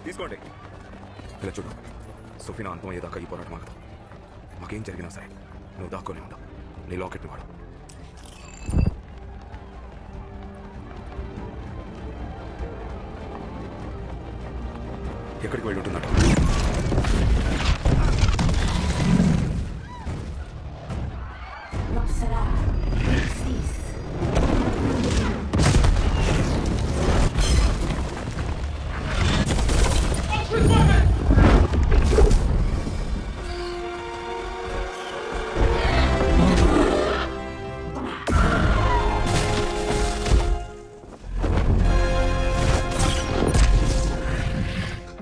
తీసుకోండి. ఇలా చూడు, సోఫీనా అంతం అయ్యేదాకా ఈ పోరాటం ఆగదు. మాకేం జరిగినా సరే నువ్వు దాక్కొని ఉండవు. నీ లాకెట్ని వాడు. ఎక్కడికి వెళ్ళి ఉంటున్నట్టు?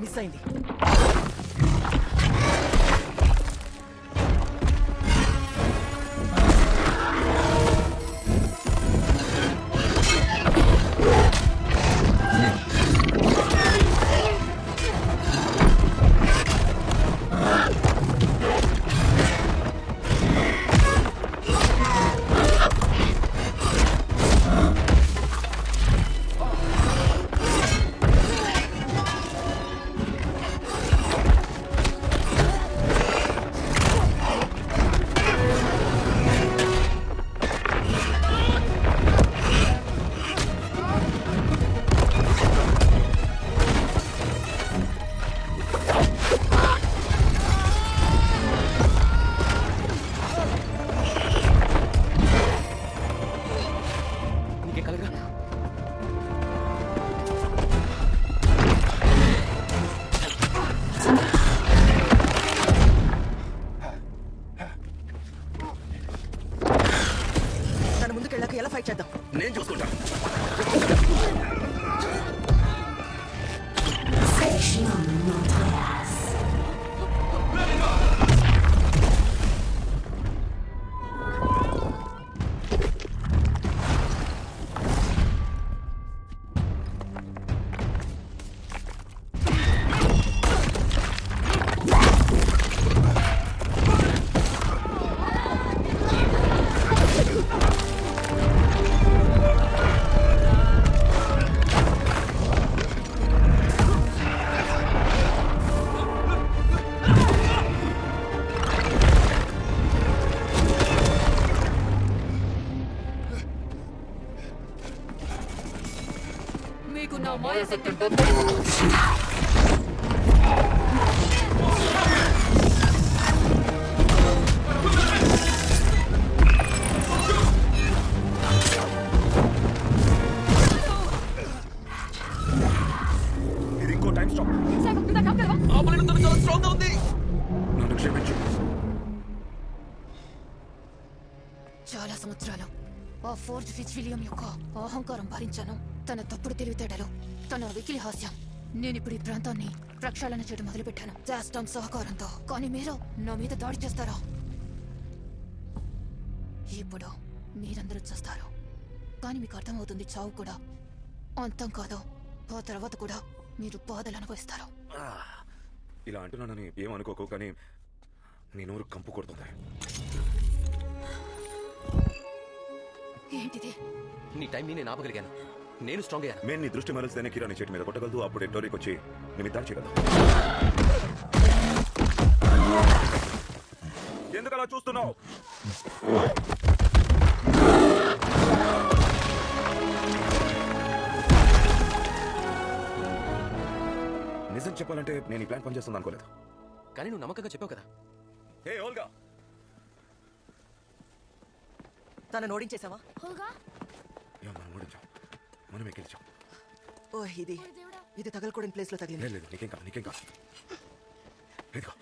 మిస్ అయింది. ముందుకెళ్ళాక ఎలా ఫైట్ చేద్దాం? నేను చూసుకుంటా. మీకు నా మాయ శక్తి ఇది ఇంకో టైం స్టాప్. నన్ను క్షమించు. చాలా సంవత్సరాలు ఆ ఫోర్జ్ ఫిట్జ్విలియం యొక్క అహంకారం భరించాను. తన తప్పుడు తెలివితేటలు, తన వికిలి హాస్యం. నేనిప్పుడు ఈ ప్రాంతాన్ని ప్రక్షాళన చేయడం మొదలుపెట్టాను జాస్టామ్ సహకారంతో. కానీ మీరు నా మీద దాడి చేస్తారా? ఇప్పుడు మీరందరూ చేస్తారు. కానీ మీకు అర్థమవుతుంది, చావు కూడా అంతం కాదు. ఆ తర్వాత కూడా మీరు బాధలు అనుభవిస్తారు. ఇలా అంటున్నానని ఏమనుకోకు, కానీ నీ నోరు కంపు కొడుతుంది. ఏంటిది? నీ టైం నేను ఆపగలిగాను. నేను స్ట్రాంగ్ అయ్యాను. మేము నీ దృష్టి మరల్స్తేనే కిరాణి చెట్టు మీద కొట్టగలదు. అప్పుడు టోరీకి వచ్చి నీ మీద దాడి చేయగలదు. ఎందుకు అలా చూస్తున్నావు? నిజం చెప్పాలంటే నేను ఈ ప్లాన్ పనిచేస్తుంది అనుకోలేదు. కానీ నువ్వు నమ్మకంగా చెప్పావు కదా. హే ఓల్గా, తనను ఓడించేసావా? మనం ఓడించాం, మనమే గెలిచాం. ఓ ఇది తగలకూడని ప్లేస్ లో తగిలింది. లేదు, నీకేం కాదు. ఇదిగో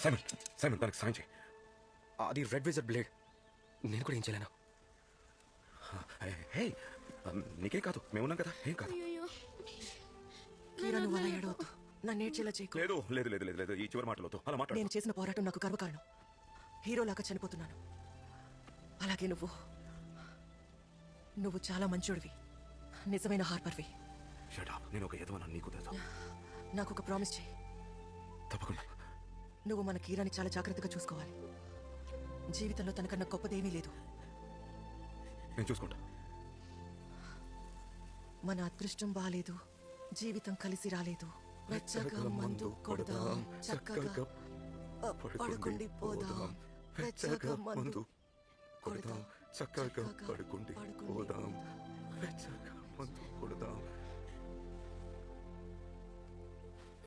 సైమన్, సైమన్ తనకు సాయం చేయి. అది రెడ్ విజర్ బ్లేడ్. నేను కూడా ఏం చేయలేను. హే, నీకేం కాదు, మేమున్నాం కదా, ఏం కాదు. కీరా, నువ్వు అలా ఏడవద్దు. నన్ను ఏడ్చేలా చేయకు. లేదు లేదు లేదు లేదు లేదు ఈ చివరి మాటలతో అలా మాట్లాడు. నేను చేసిన పోరాటం నాకు గర్వకారణం. హీరోలాగా చనిపోతున్నాను. అలాగే నువ్వు చాలా మంచోడివి, నిజమైన హార్పర్వి. Shut up. నేను ఒక ఎదవనా నీకు తెలుసు. నాకు ఒక ప్రామిస్ చేయి. తప్పకుండా. నువ్వు మన కీరాని చాలా జాగ్రత్తగా చూసుకోవాలి. జీవితంలో తనకన్నా గొప్పదేమీ లేదు. నేను చూసుకుంటా. మన అదృష్టం బాలేదు, జీవితం కలిసి రాలేదు. వెచ్చగా మందు కొడదాం చక్కగా పడుకుండి పోదాం వెచ్చగా మందు కొడదాం చక్కగా పడుకుండి పోదాం వెచ్చగా మందు కొడదాం